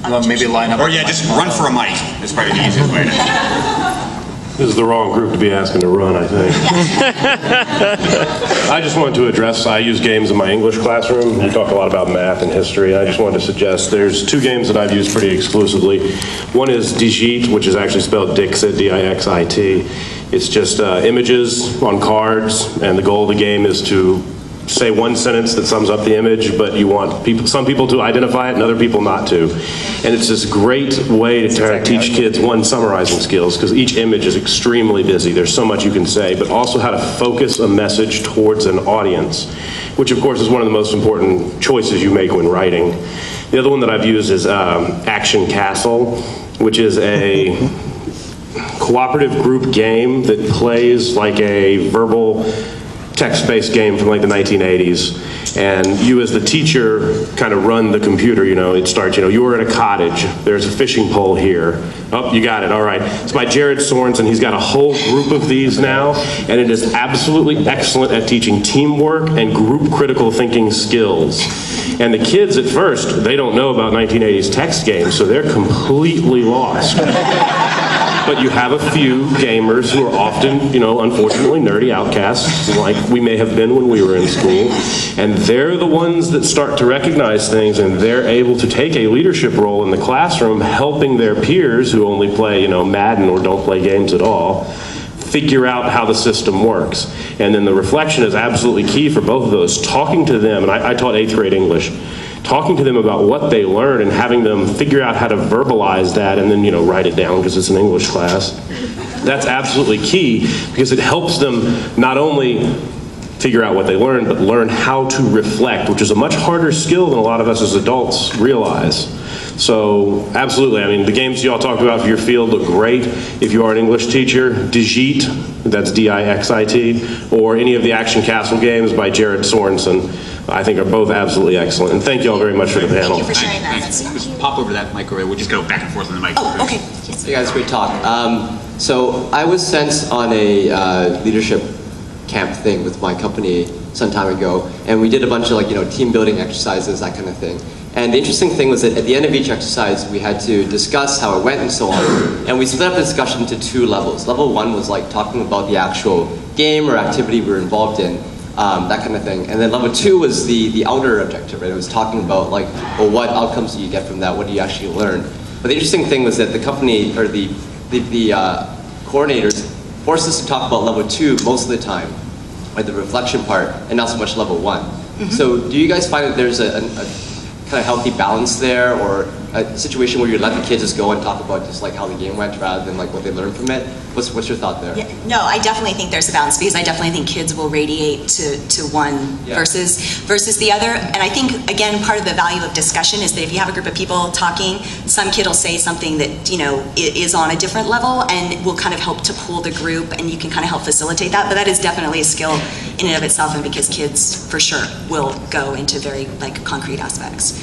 Well, maybe line up. Or yeah, just run for a mic. That's probably the easiest way to. This is the wrong group to be asking to run, I think. I just wanted to address, I use games in my English classroom. We talk a lot about math and history. I just wanted to suggest there's two games that I've used pretty exclusively. One is Digit, which is actually spelled Dixit, D-I-X-I-T. It's just images on cards, and the goal of the game is to say one sentence that sums up the image, but you want some people to identify it and other people not to. And it's this great way to try to teach kids, one, summarizing skills, because each image is extremely busy. There's so much you can say, but also how to focus a message towards an audience, which of course is one of the most important choices you make when writing. The other one that I've used is Action Castle, which is a cooperative group game that plays like a verbal text-based game from like the 1980s, and you as the teacher kind of run the computer. You know, it starts, you know, you're in a cottage, there's a fishing pole here. Oh, you got it, all right. It's by Jared Swanson. He's got a whole group of these now, and it is absolutely excellent at teaching teamwork and group critical thinking skills. And the kids at first, they don't know about 1980s text games, so they're completely lost. But you have a few gamers who are often, you know, unfortunately nerdy outcasts, like we may have been when we were in school, and they're the ones that start to recognize things, and they're able to take a leadership role in the classroom, helping their peers who only play, you know, Madden or don't play games at all, figure out how the system works. And then the reflection is absolutely key for both of those. Talking to them, and I taught 8th grade English, talking to them about what they learn and having them figure out how to verbalize that and then, you know, write it down because it's an English class. That's absolutely key because it helps them not only figure out what they learn, but learn how to reflect, which is a much harder skill than a lot of us as adults realize. So absolutely, I mean, the games you all talked about for your field look great. If you are an English teacher, Digit, that's D-I-X-I-T, or any of the Action Castle games by Jared Sorensen, I think are both absolutely excellent. And thank you all very much for the panel. Thank you for sharing that. Just pop over that microwave. We'll just go back and forth on the mic. Oh, okay. Hey guys, great talk. So I was sent on a leadership camp thing with my company some time ago, and we did a bunch of, like, you know, team building exercises, that kind of thing. And the interesting thing was that at the end of each exercise, we had to discuss how it went and so on. And we split up the discussion into 2 levels. Level 1 was like talking about the actual game or activity we were involved in, that kind of thing. And then level 2 was the outer objective, right? It was talking about, like, well, what outcomes do you get from that? What do you actually learn? But the interesting thing was that the company, or the coordinators, forced us to talk about level 2 most of the time, like the reflection part, and not so much level 1. Mm-hmm. So do you guys find that there's a kind of healthy balance there, or a situation where you let the kids just go and talk about just like how the game went rather than like what they learned from it? What's your thought there? Yeah, no, I definitely think there's a balance, because I definitely think kids will radiate to one versus the other. And I think, again, part of the value of discussion is that if you have a group of people talking, some kid will say something that, you know, is on a different level and will kind of help to pull the group, and you can kind of help facilitate that. But that is definitely a skill in and of itself, and because kids for sure will go into very like concrete aspects.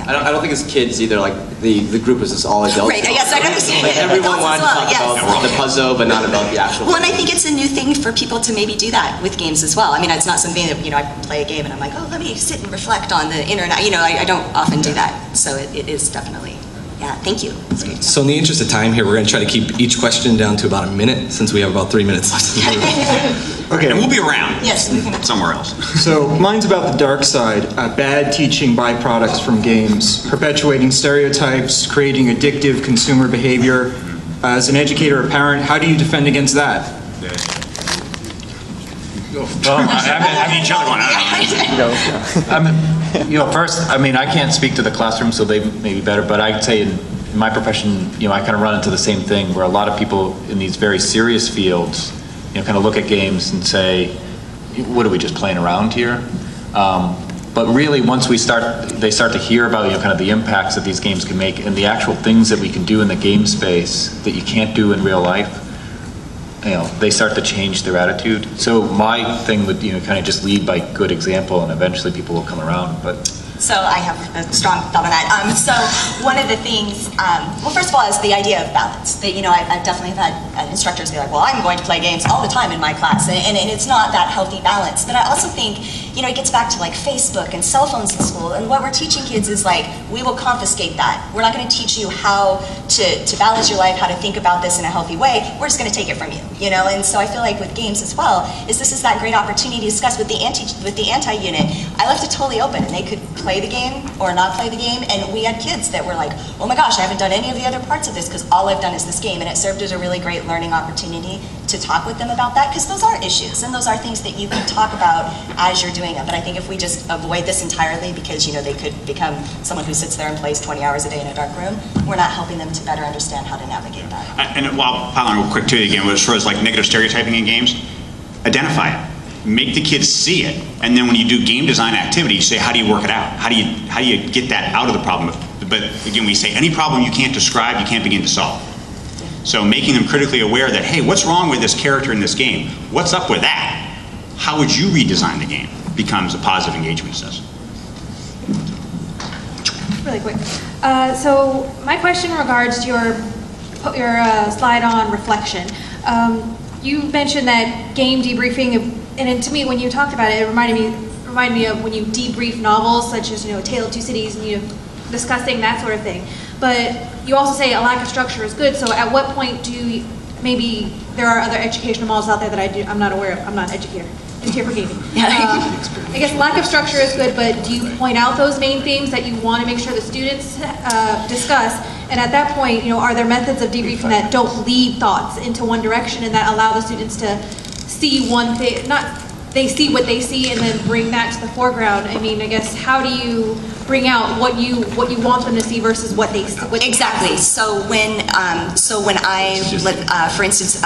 I don't think it's kids either, like the group is just all adults. Right, yes, I understand. Like everyone wanted to talk about the puzzle, but not about the actual Well, and I think it's a new thing for people to maybe do that with games as well. I mean, it's not something that, you know, I play a game and I'm like, oh, let me sit and reflect on the internet. You know, I don't often do that. So it is definitely, yeah, thank you. That's great. So in the interest of time here, we're going to try to keep each question down to about a minute, since we have about 3 minutes left. Okay. And we'll be around. Yes. Somewhere else. So mine's about the dark side, bad teaching byproducts from games, perpetuating stereotypes, creating addictive consumer behavior. As an educator or parent, how do you defend against that? Well, I mean, each other one. You know, first, I mean, I can't speak to the classroom, so they may be better, but I'd say in my profession, you know, I kind of run into the same thing where a lot of people in these very serious fields, you know, kind of look at games and say, what are we just playing around here? But really, once they start to hear about, you know, kind of the impacts that these games can make and the actual things that we can do in the game space that you can't do in real life, you know, they start to change their attitude. So my thing would, you know, kind of just lead by good example, and eventually people will come around. But So I have a strong thought on that. So one of the things, well, first of all, is the idea of balance. That, you know, I've definitely had instructors be like, well, I'm going to play games all the time in my class, and it's not that healthy balance. But I also think you know, it gets back to like Facebook and cell phones in school, and what we're teaching kids is like, we will confiscate that. We're not going to teach you how to balance your life, how to think about this in a healthy way. We're just going to take it from you, you know. And so I feel like with games as well, this is that great opportunity to discuss with the anti-unit. I left it totally open, and they could play the game or not play the game. And we had kids that were like, oh my gosh, I haven't done any of the other parts of this because all I've done is this game. And it served as a really great learning opportunity to talk with them about that, because those are issues and those are things that you can talk about as you're doing it. But I think if we just avoid this entirely because, you know, they could become someone who sits there and plays 20 hours a day in a dark room, we're not helping them to better understand how to navigate that. And while piling real quick too, again, as far as like negative stereotyping in games, identify it. Make the kids see it, and then when you do game design activity, you say, how do you work it out? How do you get that out of the problem? But again, we say any problem you can't describe, you can't begin to solve. So making them critically aware that, hey, what's wrong with this character in this game? What's up with that? How would you redesign the game? Becomes a positive engagement assessment. Really quick. So my question regards to your slide on reflection. You mentioned that game debriefing, and to me, when you talked about it, it reminded me of when you debrief novels, such as, you know, Tale of Two Cities, and you discussing that sort of thing. But you also say a lack of structure is good. So at what point do you, maybe there are other educational models out there that I'm not aware of. I'm not an educator. Just here for gaming. I guess lack of structure is good, but do you point out those main themes that you want to make sure the students discuss? And at that point, you know, are there methods of debriefing that don't lead thoughts into one direction and that allow the students to see one thing, they see what they see and then bring that to the foreground? I mean, I guess, how do you bring out what you want them to see versus what they see? Exactly. So when I, for instance,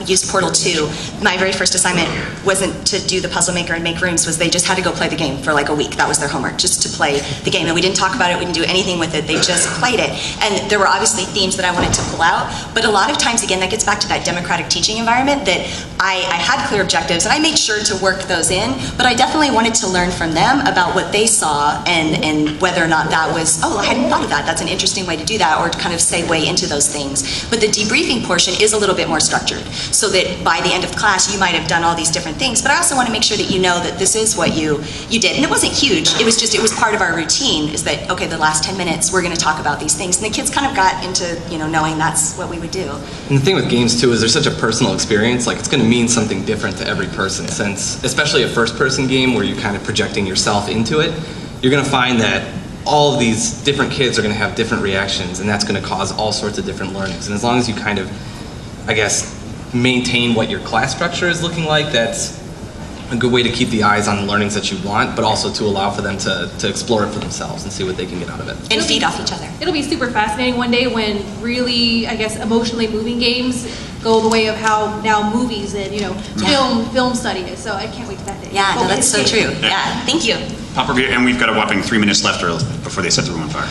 used Portal 2, my very first assignment wasn't to do the puzzle maker and make rooms, was they just had to go play the game for like a week. That was their homework, just to play the game. And we didn't talk about it, we didn't do anything with it, they just played it. And there were obviously themes that I wanted to pull out, but a lot of times, again, that gets back to that democratic teaching environment that I had clear objectives and I made sure to work those in, but I definitely wanted to learn from them about what they saw and whether or not that was, oh, I hadn't thought of that, that's an interesting way to do that, or to kind of segue into those things. But the debriefing portion is a little bit more structured, so that by the end of class you might have done all these different things, but I also want to make sure that you know that this is what you did. And it wasn't huge, it was part of our routine, is that, okay, the last 10 minutes we're going to talk about these things, and the kids kind of got into, you know, knowing that's what we would do. And the thing with games too is there's such a personal experience, like it's going to mean something different to every person, since especially a first-person game where you're kind of projecting yourself into it, you're going to find that all of these different kids are going to have different reactions, and that's going to cause all sorts of different learnings. And as long as you kind of, I guess, maintain what your class structure is looking like, that's a good way to keep the eyes on the learnings that you want, but also to allow for them to explore it for themselves and see what they can get out of it. And feed off each other. It'll be super fascinating one day when really, I guess, emotionally moving games go the way of how now movies and, you know, film study is. So I can't wait to that day. Yeah, no, that's so true. Yeah, thank you. Pop review, and we've got a whopping 3 minutes left before they set the room on fire.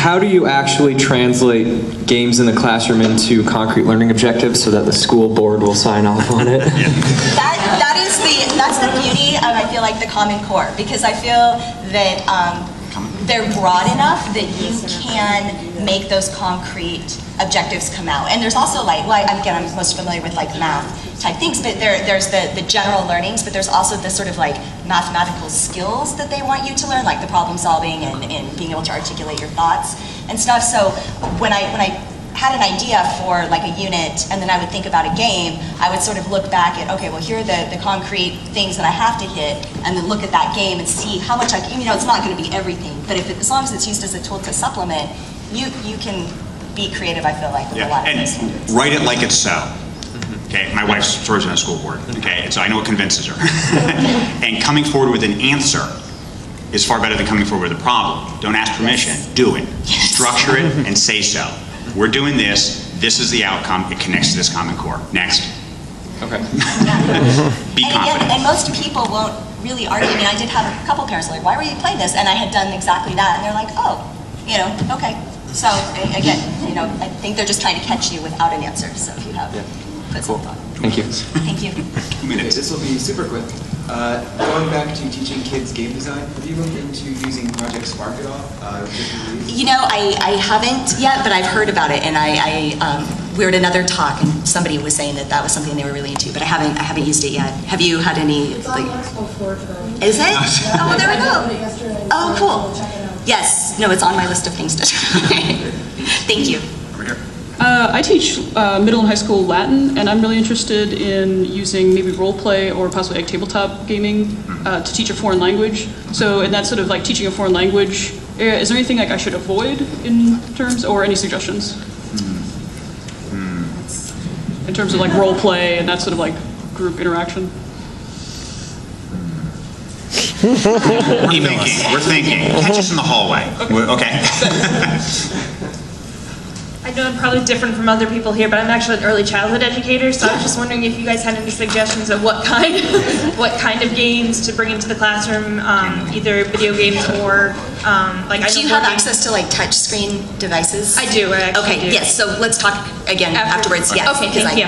How do you actually translate games in the classroom into concrete learning objectives so that the school board will sign off on it? That's the beauty of, I feel like, the Common Core, because I feel that they're broad enough that you can make those concrete objectives come out. And there's also like, well, again, I'm most familiar with like math type things, but there's the general learnings, but there's also this sort of like mathematical skills that they want you to learn, like the problem solving and being able to articulate your thoughts and stuff. So when I had an idea for like a unit, and then I would think about a game, I would sort of look back at, okay, well, here are the concrete things that I have to hit, and then look at that game and see how much I can, you know, it's not going to be everything, but as long as it's used as a tool to supplement, you can be creative, I feel like, with a lot of those standards. Write it like it's so. Okay, my wife serves on a school board, okay, and so I know it convinces her. And coming forward with an answer is far better than coming forward with a problem. Don't ask permission, do it. Yes. Structure it and say so. We're doing this, this is the outcome, it connects to this Common Core. Next. Okay. Be confident. And most people won't really argue. I mean, I did have a couple parents like, why were you playing this? And I had done exactly that, and they're like, oh, you know, okay. So again, you know, I think they're just trying to catch you without an answer. So if you have put some thought. Thank you. Thank you. Okay, this will be super quick. Going back to teaching kids game design, have you looked into using Project Spark at all? You know, I haven't yet, but I've heard about it, and I we were at another talk and somebody was saying that that was something they were really into, but I haven't used it yet. Have you had any? It's on my school floor today. Is it? Oh, well, there we go. Oh, cool. Yes. No, it's on my list of things to try. Thank you. Over here. I teach middle and high school Latin, and I'm really interested in using maybe role play or possibly like tabletop gaming to teach a foreign language. So in that sort of like teaching a foreign language, is there anything like I should avoid in terms, or any suggestions? In terms of like role play and that sort of like group interaction? We're thinking. Catch us in the hallway. Okay. I know I'm probably different from other people here, but I'm actually an early childhood educator, so I was just wondering if you guys had any suggestions of what kind of games to bring into the classroom, either video games or like. Do you have access to like touch screen devices? I do. I actually do. Yes. So let's talk again afterwards. Yes. Okay. Thank you.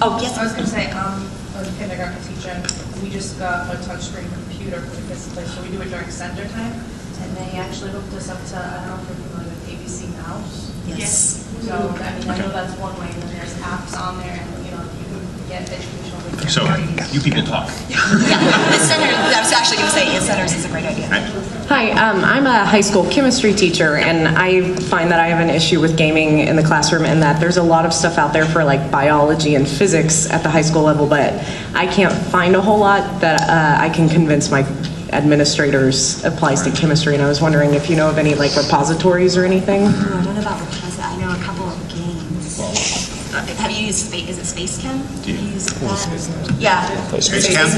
Oh yes. I was going to say, I was a kindergarten teacher. We just got a touchscreen computer for the kids to play, so we do it during center time, and they actually hooked us up to, I don't know if you're familiar with ABC Mouse. Yes. So, I mean, I know that's one way, and then there's apps on there, and, you know, you can get educational. So, you people talk. Yeah, the center, I was actually going to say, yes, centers is a great idea. Hi, I'm a high school chemistry teacher, and I find that I have an issue with gaming in the classroom, and that there's a lot of stuff out there for like biology and physics at the high school level, but I can't find a whole lot that I can convince my administrators applies to chemistry, and I was wondering if you know of any like repositories or anything. I don't know about repositories. I know a couple of games. Have you used, is it Space Chem? Do you use that? Yeah. Space Chem?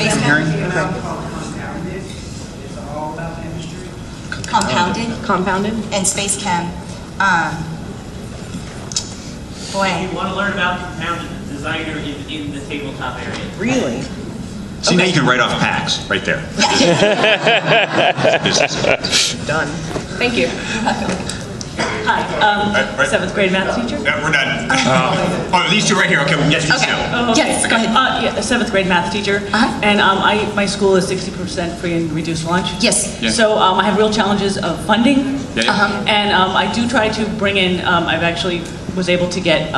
Compounded? And Space Chem. Boy. If you want to learn about compounding, the designer is in the tabletop area. Really? See, now you can write off packs right there. Done. Thank you. Hi, 7th grade math teacher. We're done. Oh, these two right here. Okay, yes, please go. Yes, go ahead. Yeah, a 7th grade math teacher. And my school is 60% free and reduced lunch. Yes. Yeah. So I have real challenges of funding. Yeah. And I do try to bring in, I've actually was able to get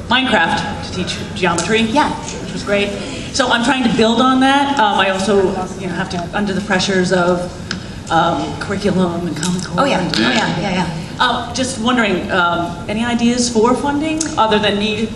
Minecraft to teach geometry. Yeah. Which was great. So I'm trying to build on that. I also have to, under the pressures of curriculum and Common Core. Oh yeah, yeah. Just wondering, any ideas for funding other than me,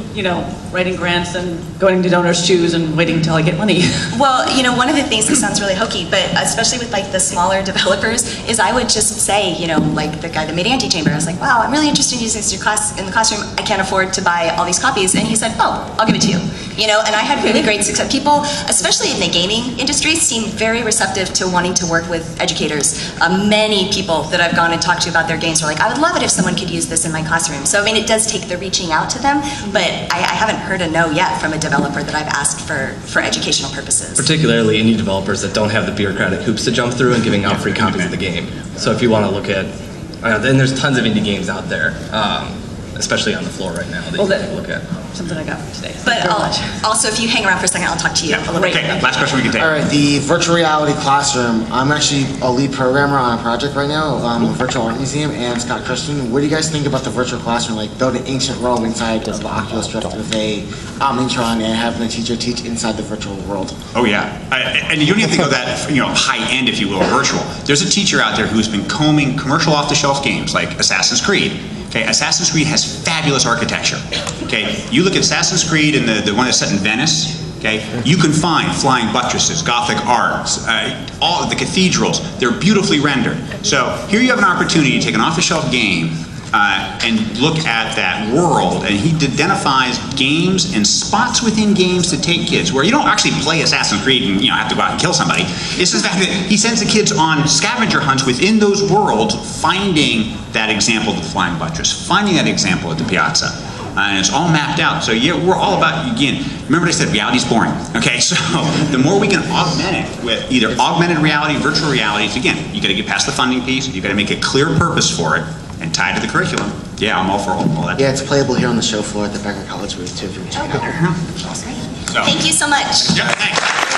writing grants and going to donors' choose and waiting until I get money? Well, one of the things that sounds really hokey, but especially with like the smaller developers, is I would just say, like the guy that made Anti-Chamber, I was like, wow, I'm really interested in using this in the classroom. I can't afford to buy all these copies, and he said, oh, I'll give it to you. And I had really great success. People, especially in the gaming industry, seem very receptive to wanting to work with educators. Many people that I've gone and talked to about their games are like, I would love it if someone could use this in my classroom. So I mean, it does take the reaching out to them, but I haven't heard a no yet from a developer that I've asked for educational purposes. Particularly indie developers that don't have the bureaucratic hoops to jump through and giving out free copies of the game. So if you want to look at, then there's tons of indie games out there, especially on the floor right now that you can look at. Something I got for today. But also, if you hang around for a second, I'll talk to you a little bit. Okay, last question we can take. All right, the virtual reality classroom. I'm actually a lead programmer on a project right now, a virtual art museum, and Scott Christian. What do you guys think about the virtual classroom, like building ancient Rome inside of the Oculus Rift with a Omnitron and having the teacher teach inside the virtual world? Oh yeah, and you don't even think of that, high end, if you will, virtual. There's a teacher out there who's been combing commercial off-the-shelf games like Assassin's Creed. Okay, Assassin's Creed has fabulous architecture. Okay, you look at Assassin's Creed and the one that's set in Venice. Okay, you can find flying buttresses, Gothic arts, all of the cathedrals. They're beautifully rendered. So here you have an opportunity to take an off-the-shelf game and look at that world, and he identifies games and spots within games to take kids where you don't actually play Assassin's Creed and have to go out and kill somebody. It's the fact that he sends the kids on scavenger hunts within those worlds, finding that example of the flying buttress, finding that example at the piazza. And it's all mapped out. So yeah, we're all about, again, remember what I said, reality's boring. Okay, so the more we can augment it with either augmented reality, virtual realities, again, you gotta get past the funding piece, you gotta make a clear purpose for it, and tie it to the curriculum. Yeah, I'm all for all that. Yeah, it's playable here on the show floor at the Becker College booth too, if you can check it out. Thank you so much. Yeah, thanks.